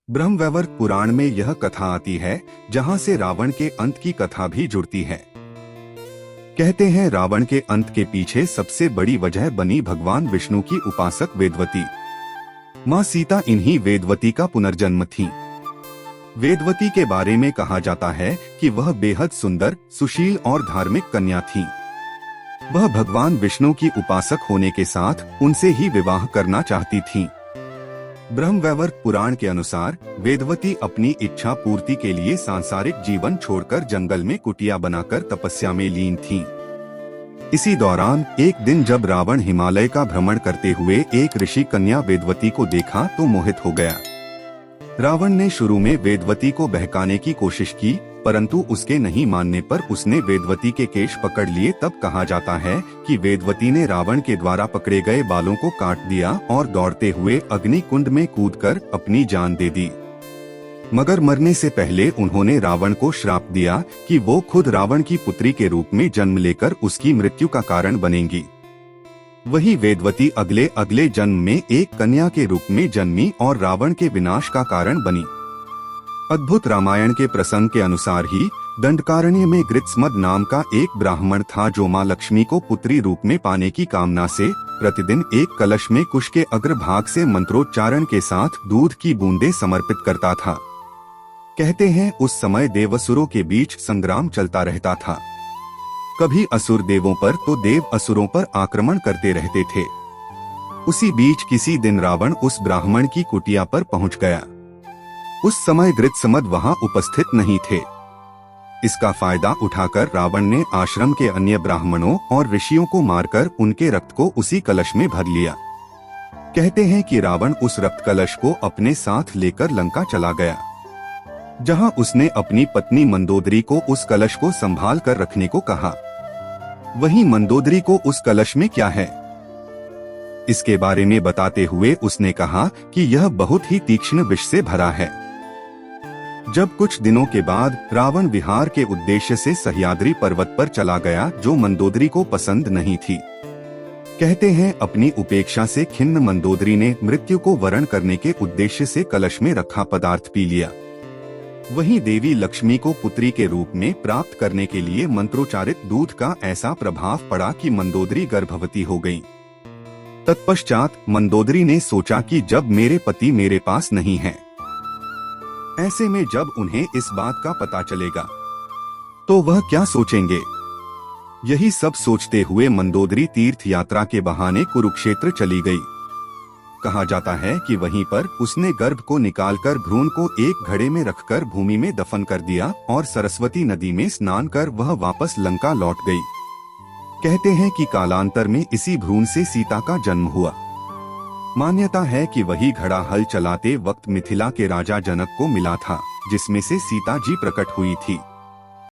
ब्रह्मवैवर्त पुराण में यह कथा आती है, जहाँ से रावण के अंत की कथा भी जुड़ती है। कहते हैं रावण के अंत के पीछे सबसे बड़ी वजह बनी भगवान विष्णु की उपासक वेदवती। माँ सीता इन्हीं वेदवती का पुनर्जन्म थी। वेदवती के बारे में कहा जाता है कि वह बेहद सुंदर, सुशील और धार्मिक कन्या थी। वह भगवान विष्णु की उपासक होने के साथ उनसे ही विवाह करना चाहती थी। ब्रह्मवैवर्त पुराण के अनुसार वेदवती अपनी इच्छा पूर्ति के लिए सांसारिक जीवन छोड़कर जंगल में कुटिया बनाकर तपस्या में लीन थी। इसी दौरान एक दिन जब रावण हिमालय का भ्रमण करते हुए एक ऋषि कन्या वेदवती को देखा तो मोहित हो गया। रावण ने शुरू में वेदवती को बहकाने की कोशिश की, परंतु उसके नहीं मानने पर उसने वेदवती के केश पकड़ लिए। तब कहा जाता है कि वेदवती ने रावण के द्वारा पकड़े गए बालों को काट दिया और दौड़ते हुए अग्नि कुंड में कूदकर अपनी जान दे दी। मगर मरने से पहले उन्होंने रावण को श्राप दिया कि वो खुद रावण की पुत्री के रूप में जन्म लेकर उसकी मृत्यु का कारण बनेंगी। वही वेदवती अगले जन्म में एक कन्या के रूप में जन्मी और रावण के विनाश का कारण बनी। अद्भुत रामायण के प्रसंग के अनुसार ही दंडकारण्य में गृत्समद नाम का एक ब्राह्मण था, जो माँ लक्ष्मी को पुत्री रूप में पाने की कामना से प्रतिदिन एक कलश में कुश के अग्रभाग से मंत्रोच्चारण के साथ दूध की बूंदें समर्पित करता था। कहते हैं उस समय देवासुरों के बीच संग्राम चलता रहता था। कभी असुर देवों पर तो देव असुरों पर आक्रमण करते रहते थे। उसी बीच किसी दिन रावण उस ब्राह्मण की कुटिया पर पहुंच गया। उस समय गृत्समद वहां उपस्थित नहीं थे। इसका फायदा उठाकर रावण ने आश्रम के अन्य ब्राह्मणों और ऋषियों को मारकर उनके रक्त को उसी कलश में भर लिया। कहते हैं कि रावण उस रक्त कलश को अपने साथ लेकर लंका चला गया, जहां उसने अपनी पत्नी मंदोदरी को उस कलश को संभाल कर रखने को कहा। वहीं मंदोदरी को उस कलश में क्या है, इसके बारे में बताते हुए उसने कहा कि यह बहुत ही तीक्ष्ण विष से भरा है। जब कुछ दिनों के बाद रावण विहार के उद्देश्य से सह्याद्री पर्वत पर चला गया, जो मंदोदरी को पसंद नहीं थी। कहते हैं अपनी उपेक्षा से खिन्न मंदोदरी ने मृत्यु को वरण करने के उद्देश्य से कलश में रखा पदार्थ पी लिया। वहीं देवी लक्ष्मी को पुत्री के रूप में प्राप्त करने के लिए मंत्रोच्चारित दूध का ऐसा प्रभाव पड़ा कि मंदोदरी गर्भवती हो गई। तत्पश्चात मंदोदरी ने सोचा कि जब मेरे पति मेरे पास नहीं हैं, ऐसे में जब उन्हें इस बात का पता चलेगा तो वह क्या सोचेंगे। यही सब सोचते हुए मंदोदरी तीर्थ यात्रा के बहाने कुरुक्षेत्र चली गई। कहा जाता है कि वहीं पर उसने गर्भ को निकालकर भ्रूण को एक घड़े में रखकर भूमि में दफन कर दिया और सरस्वती नदी में स्नान कर वह वापस लंका लौट गई। कहते हैं कि कालांतर में इसी भ्रूण से सीता का जन्म हुआ। मान्यता है कि वही घड़ा हल चलाते वक्त मिथिला के राजा जनक को मिला था, जिसमें से सीता जी प्रकट हुई थी।